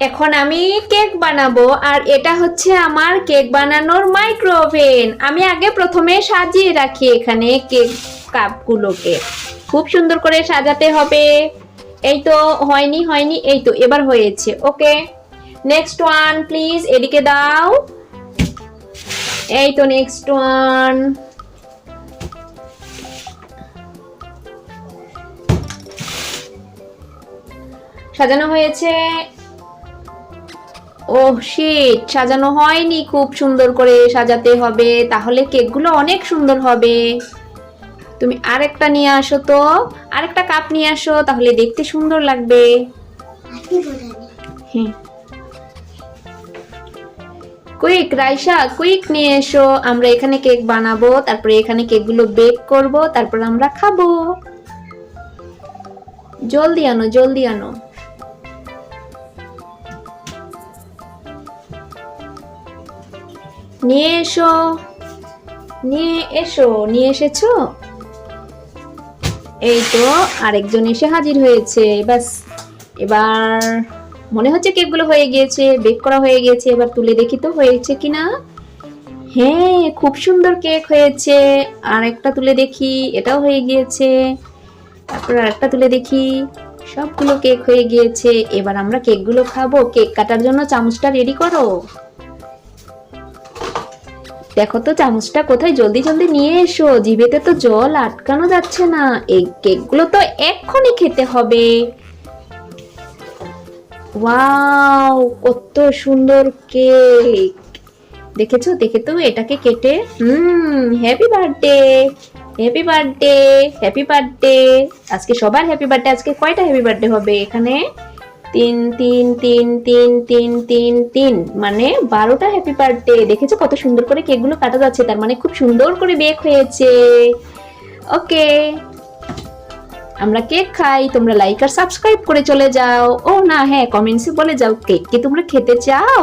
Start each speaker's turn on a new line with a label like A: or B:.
A: এখন আমি কেক বানাবো, আর এটা হচ্ছে আমার কেক বানানোর মাইক্রো ওভেন। আমি আগে প্রথমে সাজিয়ে রাখি এখানে কেক কাপগুলোকে। খুব সুন্দর করে সাজাতে হবে। এই তো হয়নি, এই তো এবার হয়েছে। ওকে, নেক্সট ওয়ান প্লিজ, এদিকে দাও। এই তো নেক্সট ওয়ান। সাজানো হয়েছে। ওহ শিট, সাজানো হয়নি। খুব সুন্দর করে সাজাতে হবে, তাহলে কেকগুলো অনেক সুন্দর হবে। তুমি আরেকটা নিয়ে আসো তো, আরেকটা কাপ নিয়ে আসো, তাহলে দেখতে সুন্দর লাগবে। হ্যাঁ, কুইক রাইসা, কুইক নিয়ে এসো। আমরা এখানে কেক বানাবো, তারপরে এখানে কেকগুলো বেক করব, তারপর আমরা খাবো। জলদি আনো, জলদি আনো। নিয়ে এসো, নিয়ে এসো, নিয়ে এসেছো? এই তো আরেকজন এসে হাজির হয়েছে। বাস, এবার মনে হচ্ছে কেকগুলো হয়ে গিয়েছে, বেক করা হয়ে গিয়েছে। এবার তুলে দেখি তো হয়েছে কিনা। হ্যাঁ, খুব সুন্দর কেক হয়েছে। আর একটা তুলে দেখি, এটাও হয়ে গিয়েছে। তারপর আরেকটা তুলে দেখি, সবগুলো কেক হয়ে গিয়েছে। এবার আমরা কেকগুলো খাবো। কেক কাটার জন্য চামচটা রেডি করো। দেখো তো চামচটা কোথায়, জলদি জলদি নিয়ে এসো, জিভেতে তো জল আটকানো যাচ্ছে না। এই কেকগুলো তো এক্ষুনি খেতে হবে। ওয়াও, কত সুন্দর কেক! দেখেছো, দেখে তো এটাকে কেটে। Happy birthday, happy birthday, happy birthday. আজকে সবার হ্যাপি বার্থডে। আজকে কয়টা হ্যাপি বার্থডে হবে এখানে? 3 3 3 3 3 3 3, মানে 12টা হ্যাপি বার্থডে। দেখেছো কত সুন্দর করে কেকগুলো কাটা যাচ্ছে, তার মানে খুব সুন্দর করে বেক হয়েছে। ওকে, আমরা কেক খাই, তোমরা লাইক আর সাবস্ক্রাইব করে চলে যাও। ও না, হ্যাঁ, কমেন্টসে বলে যাও কেক কি তোমরা খেতে চাও।